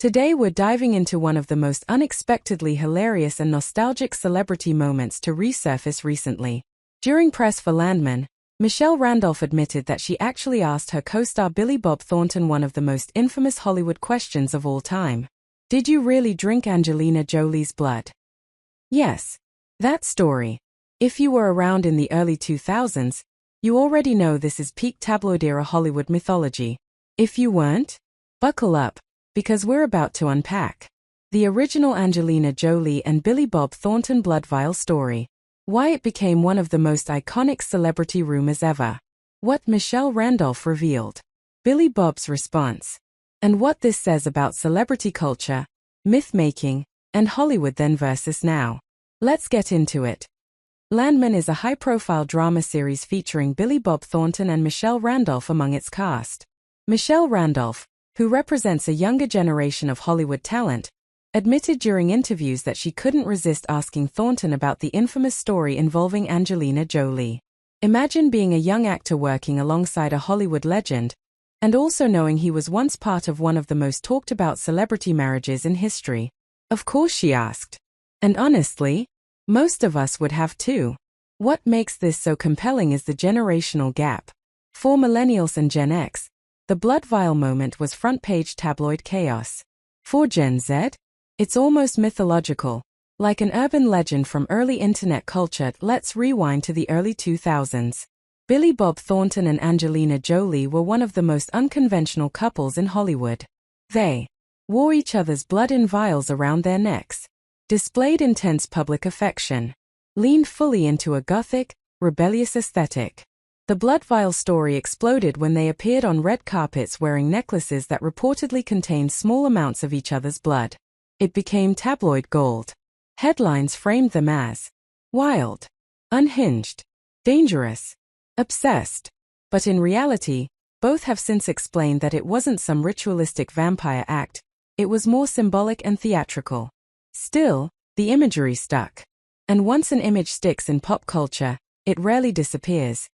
Today we're diving into one of the most unexpectedly hilarious and nostalgic celebrity moments to resurface recently. During press for Landman, Michelle Randolph admitted that she actually asked her co-star Billy Bob Thornton one of the most infamous Hollywood questions of all time. Did you really drink Angelina Jolie's blood? Yes. That story. If you were around in the early 2000s, you already know this is peak tabloid-era Hollywood mythology. If you weren't, buckle up, because we're about to unpack the original Angelina Jolie and Billy Bob Thornton blood vial story, why it became one of the most iconic celebrity rumors ever, what Michelle Randolph revealed, Billy Bob's response, and what this says about celebrity culture, myth-making, and Hollywood then versus now. Let's get into it. Landman is a high-profile drama series featuring Billy Bob Thornton and Michelle Randolph among its cast. Michelle Randolph, who represents a younger generation of Hollywood talent, admitted during interviews that she couldn't resist asking Thornton about the infamous story involving Angelina Jolie. Imagine being a young actor working alongside a Hollywood legend, and also knowing he was once part of one of the most talked about celebrity marriages in history. Of course, she asked. And honestly, most of us would have too. What makes this so compelling is the generational gap. For millennials and Gen X, the blood vial moment was front-page tabloid chaos. For Gen Z, it's almost mythological, like an urban legend from early internet culture. Let's rewind to the early 2000s. Billy Bob Thornton and Angelina Jolie were one of the most unconventional couples in Hollywood. They wore each other's blood in vials around their necks, displayed intense public affection, leaned fully into a gothic, rebellious aesthetic. The blood vial story exploded when they appeared on red carpets wearing necklaces that reportedly contained small amounts of each other's blood. It became tabloid gold. Headlines framed them as wild, unhinged, dangerous, obsessed. But in reality, both have since explained that it wasn't some ritualistic vampire act, it was more symbolic and theatrical. Still, the imagery stuck. And once an image sticks in pop culture, it rarely disappears.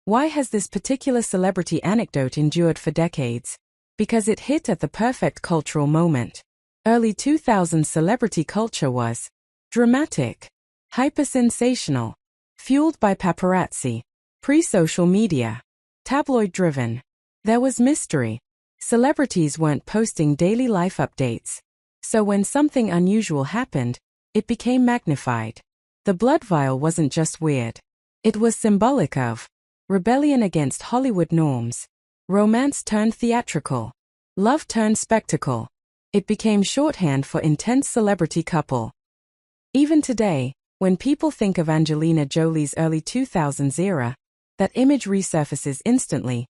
Why has this particular celebrity anecdote endured for decades? Because it hit at the perfect cultural moment. Early 2000s celebrity culture was dramatic, hyper-sensational, fueled by paparazzi, pre-social media, tabloid-driven. There was mystery. Celebrities weren't posting daily life updates. So when something unusual happened, it became magnified. The blood vial wasn't just weird. It was symbolic of rebellion against Hollywood norms. Romance turned theatrical. Love turned spectacle. It became shorthand for intense celebrity couple. Even today, when people think of Angelina Jolie's early 2000s era, that image resurfaces instantly.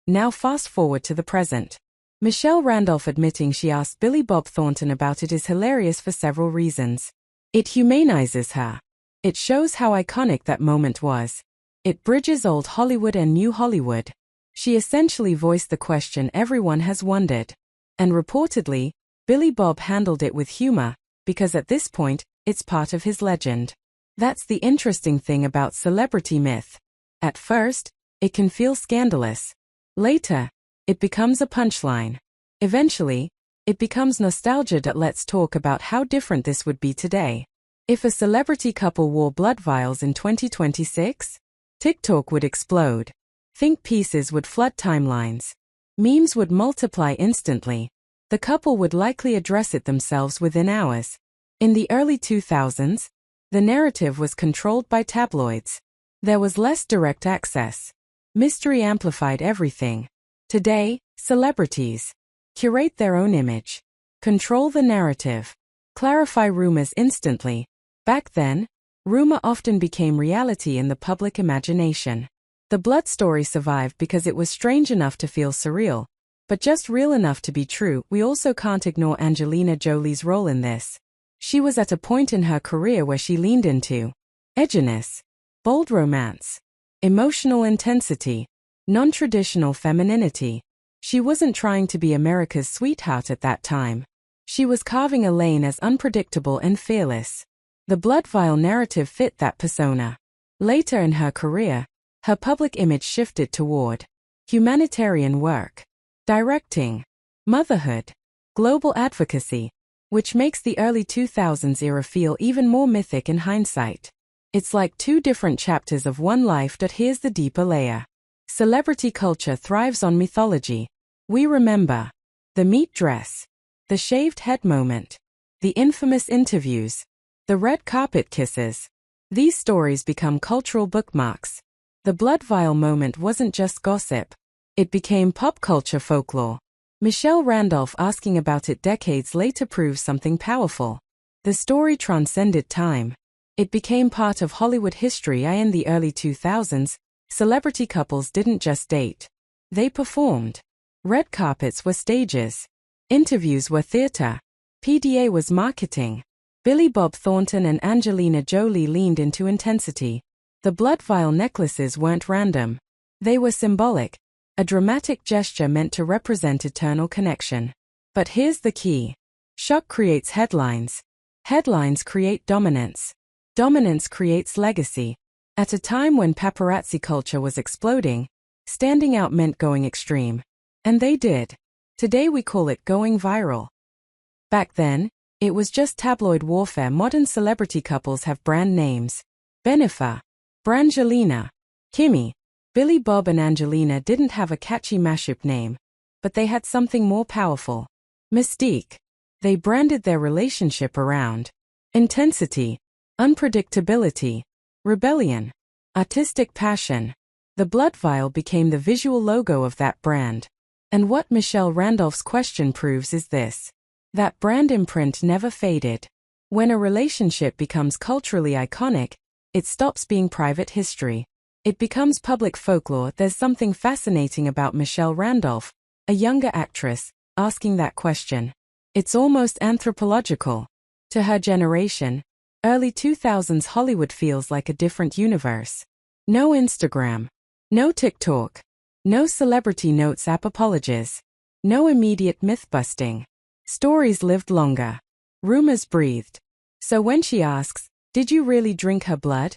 Now fast forward to the present. Michelle Randolph admitting she asked Billy Bob Thornton about it is hilarious for several reasons. It humanizes her. It shows how iconic that moment was. It bridges old Hollywood and new Hollywood. She essentially voiced the question everyone has wondered. And reportedly, Billy Bob handled it with humor, because at this point, it's part of his legend. That's the interesting thing about celebrity myth. At first, it can feel scandalous. Later, it becomes a punchline. Eventually, it becomes nostalgia. Let's talk about how different this would be today. If a celebrity couple wore blood vials in 2026, TikTok would explode. Think pieces would flood timelines. Memes would multiply instantly. The couple would likely address it themselves within hours. In the early 2000s, the narrative was controlled by tabloids. There was less direct access. Mystery amplified everything. Today, celebrities curate their own image, control the narrative, clarify rumors instantly. Back then, rumor often became reality in the public imagination. The blood story survived because it was strange enough to feel surreal, but just real enough to be true. We also can't ignore Angelina Jolie's role in this. She was at a point in her career where she leaned into edginess, bold romance, emotional intensity, non-traditional femininity. She wasn't trying to be America's sweetheart at that time. She was carving a lane as unpredictable and fearless. The blood vial narrative fit that persona. Later in her career, her public image shifted toward humanitarian work, directing, motherhood, global advocacy, which makes the early 2000s era feel even more mythic in hindsight. It's like two different chapters of one life. Here's the deeper layer. Celebrity culture thrives on mythology. We remember the meat dress, the shaved head moment, the infamous interviews, the red carpet kisses. These stories become cultural bookmarks. The blood vial moment wasn't just gossip. It became pop culture folklore. Michelle Randolph asking about it decades later proves something powerful. The story transcended time. It became part of Hollywood history. In the early 2000s, celebrity couples didn't just date. They performed. Red carpets were stages. Interviews were theater. PDA was marketing. Billy Bob Thornton and Angelina Jolie leaned into intensity. The blood vial necklaces weren't random. They were symbolic. A dramatic gesture meant to represent eternal connection. But here's the key. Shock creates headlines. Headlines create dominance. Dominance creates legacy. At a time when paparazzi culture was exploding, standing out meant going extreme. And they did. Today we call it going viral. Back then, it was just tabloid warfare. Modern celebrity couples have brand names. Bennifer, Brangelina, Kimmy. Billy Bob and Angelina didn't have a catchy mashup name, but they had something more powerful. Mystique. They branded their relationship around intensity, unpredictability, rebellion, artistic passion. The blood vial became the visual logo of that brand. And what Michelle Randolph's question proves is this: that brand imprint never faded. When a relationship becomes culturally iconic, it stops being private history. It becomes public folklore. There's something fascinating about Michelle Randolph, a younger actress, asking that question. It's almost anthropological. To her generation, early 2000s Hollywood feels like a different universe. No Instagram. No TikTok. No celebrity notes app apologies. No immediate myth-busting. Stories lived longer. Rumors breathed. So when she asks, "Did you really drink her blood?"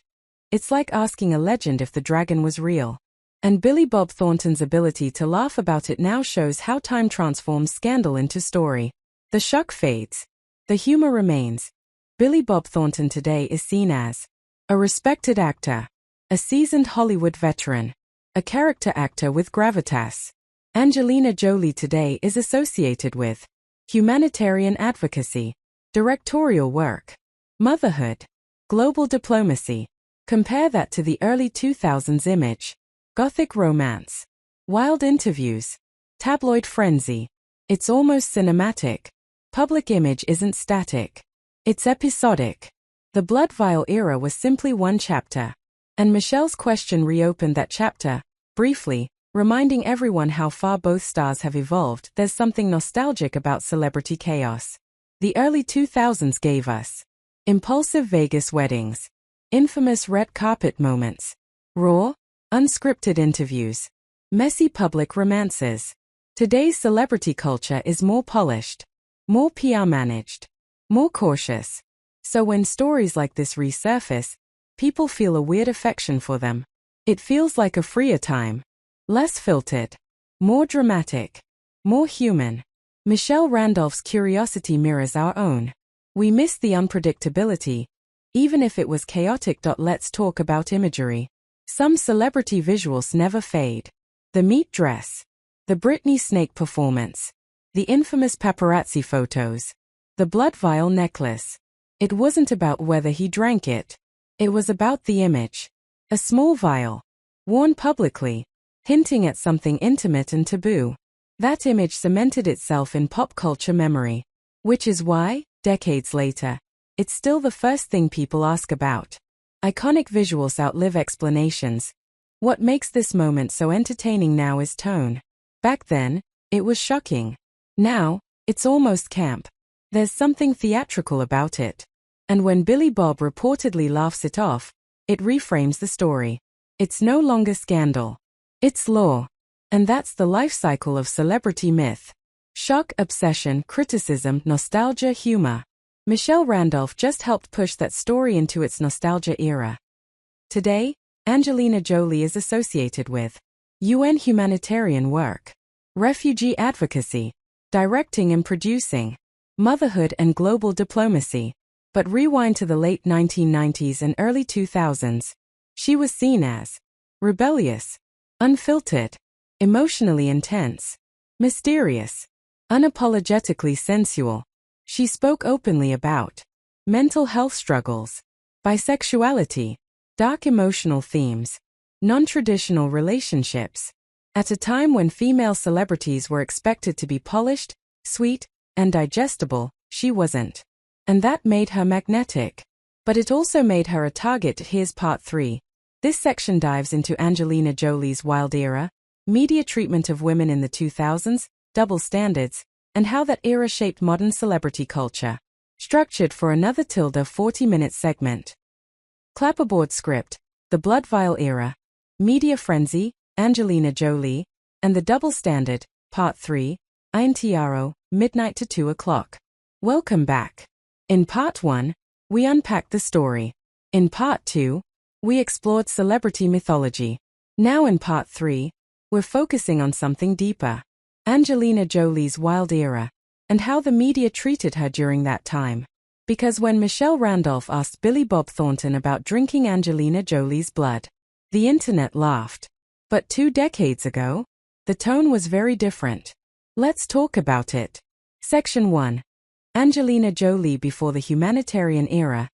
it's like asking a legend if the dragon was real. And Billy Bob Thornton's ability to laugh about it now shows how time transforms scandal into story. The shock fades. The humor remains. Billy Bob Thornton today is seen as a respected actor, a seasoned Hollywood veteran, a character actor with gravitas. Angelina Jolie today is associated with humanitarian advocacy, directorial work, motherhood, global diplomacy. Compare that to the early 2000s image. Gothic romance, wild interviews, tabloid frenzy. It's almost cinematic. Public image isn't static. It's episodic. The blood vial era was simply one chapter. And Michelle's question reopened that chapter, briefly, reminding everyone how far both stars have evolved. There's something nostalgic about celebrity chaos. The early 2000s gave us impulsive Vegas weddings, infamous red carpet moments, raw, unscripted interviews, messy public romances. Today's celebrity culture is more polished, more PR managed, more cautious. So when stories like this resurface, people feel a weird affection for them. It feels like a freer time. Less filtered, more dramatic, more human. Michelle Randolph's curiosity mirrors our own. We miss the unpredictability, even if it was chaotic. Let's talk about imagery. Some celebrity visuals never fade. The meat dress, the Britney Snake performance, the infamous paparazzi photos, the blood vial necklace. It wasn't about whether he drank it. It was about the image. A small vial, worn publicly, hinting at something intimate and taboo. That image cemented itself in pop culture memory. Which is why, decades later, it's still the first thing people ask about. Iconic visuals outlive explanations. What makes this moment so entertaining now is tone. Back then, it was shocking. Now, it's almost camp. There's something theatrical about it. And when Billy Bob reportedly laughs it off, it reframes the story. It's no longer scandal. It's lore. And that's the life cycle of celebrity myth. Shock, obsession, criticism, nostalgia, humor. Michelle Randolph just helped push that story into its nostalgia era. Today, Angelina Jolie is associated with UN humanitarian work, refugee advocacy, directing and producing, motherhood and global diplomacy. But rewind to the late 1990s and early 2000s. She was seen as rebellious, unfiltered, emotionally intense, mysterious, unapologetically sensual. She spoke openly about mental health struggles, bisexuality, dark emotional themes, non-traditional relationships. At a time when female celebrities were expected to be polished, sweet, and digestible, she wasn't. And that made her magnetic. But it also made her a target. Here's part 3. This section dives into Angelina Jolie's wild era, media treatment of women in the 2000s, double standards, and how that era shaped modern celebrity culture. Structured for another 40-minute segment. Clapperboard script, The Blood Vial Era, Media Frenzy, Angelina Jolie, and the Double Standard, Part 3, INTRO, midnight to 2 o'clock. Welcome back. In Part 1, we unpacked the story. In Part 2, we explored celebrity mythology. Now in Part 3, we're focusing on something deeper. Angelina Jolie's wild era, and how the media treated her during that time. Because when Michelle Randolph asked Billy Bob Thornton about drinking Angelina Jolie's blood, the internet laughed. But 2 decades ago, the tone was very different. Let's talk about it. Section 1. Angelina Jolie before the humanitarian era,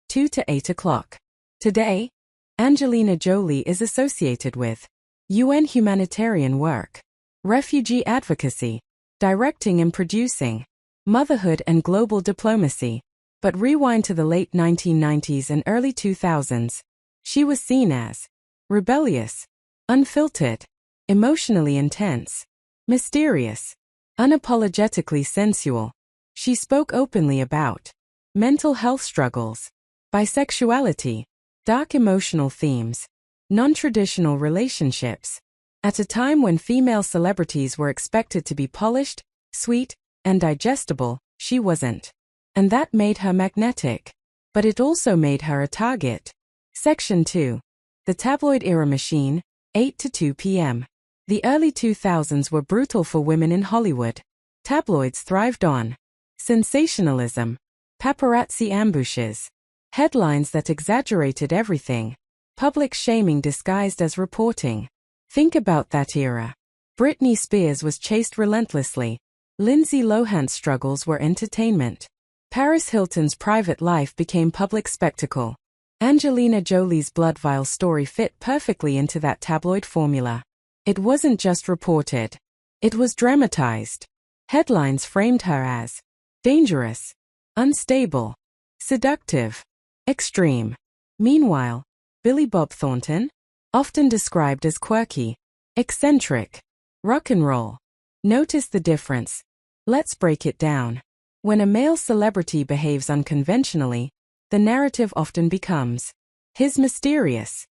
2 to 8 o'clock. Today, Angelina Jolie is associated with UN humanitarian work, refugee advocacy, directing and producing, motherhood and global diplomacy. But rewind to the late 1990s and early 2000s. She was seen as rebellious, unfiltered, emotionally intense, mysterious, unapologetically sensual. She spoke openly about mental health struggles, bisexuality, dark emotional themes, non-traditional relationships. At a time when female celebrities were expected to be polished, sweet, and digestible, she wasn't. And that made her magnetic. But it also made her a target. Section 2. The tabloid era machine, 8 to 2 p.m. The early 2000s were brutal for women in Hollywood. Tabloids thrived on sensationalism, paparazzi ambushes, headlines that exaggerated everything, public shaming disguised as reporting. Think about that era. Britney Spears was chased relentlessly. Lindsay Lohan's struggles were entertainment. Paris Hilton's private life became public spectacle. Angelina Jolie's blood vial story fit perfectly into that tabloid formula. It wasn't just reported. It was dramatized. Headlines framed her as dangerous, unstable, seductive, extreme. Meanwhile, Billy Bob Thornton, often described as quirky, eccentric, rock and roll. Notice the difference. Let's break it down. When a male celebrity behaves unconventionally, the narrative often becomes his mysterious,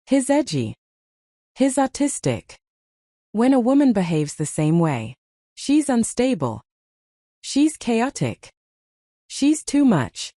his edgy, his artistic. When a woman behaves the same way, she's unstable, she's chaotic, she's too much.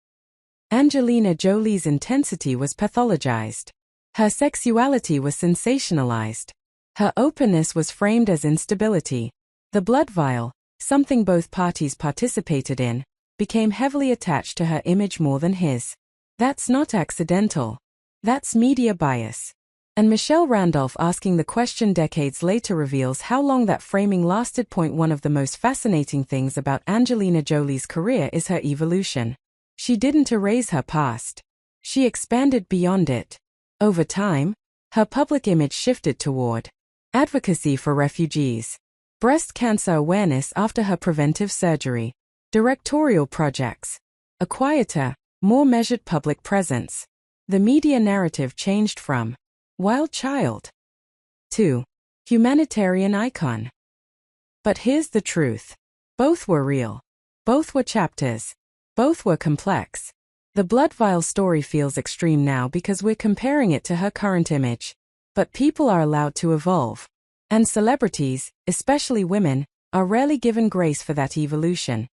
Angelina Jolie's intensity was pathologized. Her sexuality was sensationalized. Her openness was framed as instability. The blood vial, something both parties participated in, became heavily attached to her image more than his. That's not accidental. That's media bias. And Michelle Randolph asking the question decades later reveals how long that framing lasted. One of the most fascinating things about Angelina Jolie's career is her evolution. She didn't erase her past. She expanded beyond it. Over time, her public image shifted toward advocacy for refugees, breast cancer awareness after her preventive surgery, directorial projects, a quieter, more measured public presence. The media narrative changed from wild child to humanitarian icon. But here's the truth. Both were real. Both were chapters. Both were complex. The blood vial story feels extreme now because we're comparing it to her current image. But people are allowed to evolve. And celebrities, especially women, are rarely given grace for that evolution.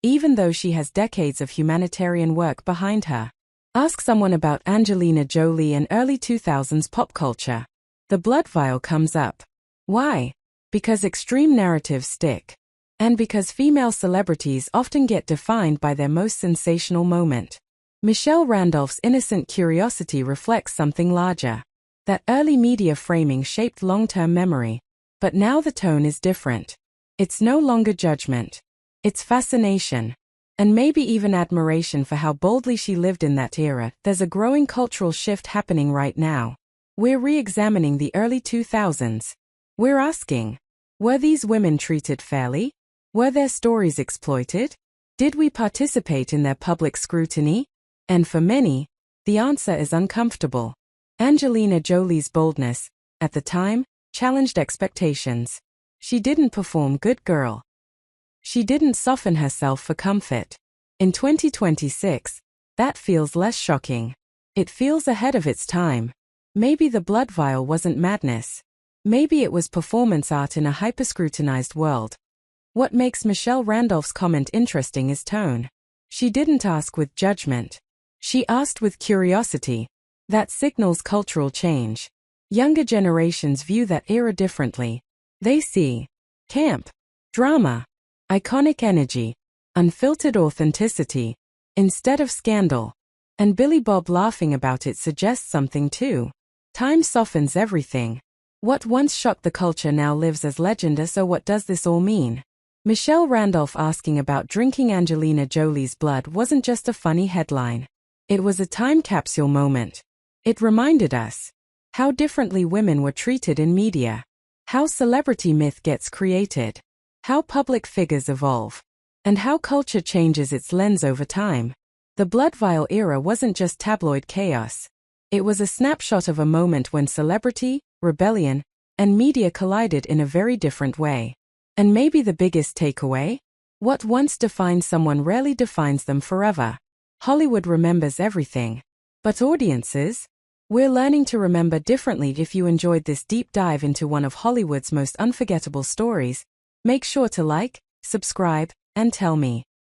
Even though she has decades of humanitarian work behind her. Ask someone about Angelina Jolie and early 2000s pop culture. The blood vial comes up. Why? Because extreme narratives stick. And because female celebrities often get defined by their most sensational moment. Michelle Randolph's innocent curiosity reflects something larger. That early media framing shaped long-term memory. But now the tone is different. It's no longer judgment. It's fascination. And maybe even admiration for how boldly she lived in that era. There's a growing cultural shift happening right now. We're re-examining the early 2000s. We're asking, were these women treated fairly? Were their stories exploited? Did we participate in their public scrutiny? And for many, the answer is uncomfortable. Angelina Jolie's boldness, at the time, challenged expectations. She didn't perform good girl. She didn't soften herself for comfort. In 2026, that feels less shocking. It feels ahead of its time. Maybe the blood vial wasn't madness. Maybe it was performance art in a hyper-scrutinized world. What makes Michelle Randolph's comment interesting is tone. She didn't ask with judgment. She asked with curiosity. That signals cultural change. Younger generations view that era differently. They see camp, drama, iconic energy, unfiltered authenticity, instead of scandal. And Billy Bob laughing about it suggests something too. Time softens everything. What once shocked the culture now lives as legend. So what does this all mean? Michelle Randolph asking about drinking Angelina Jolie's blood wasn't just a funny headline. It was a time capsule moment. It reminded us how differently women were treated in media, how celebrity myth gets created, how public figures evolve, and how culture changes its lens over time. The blood vial era wasn't just tabloid chaos. It was a snapshot of a moment when celebrity, rebellion, and media collided in a very different way. And maybe the biggest takeaway? What once defined someone rarely defines them forever. Hollywood remembers everything. But audiences? We're learning to remember differently. If you enjoyed this deep dive into one of Hollywood's most unforgettable stories, make sure to like, subscribe, and tell me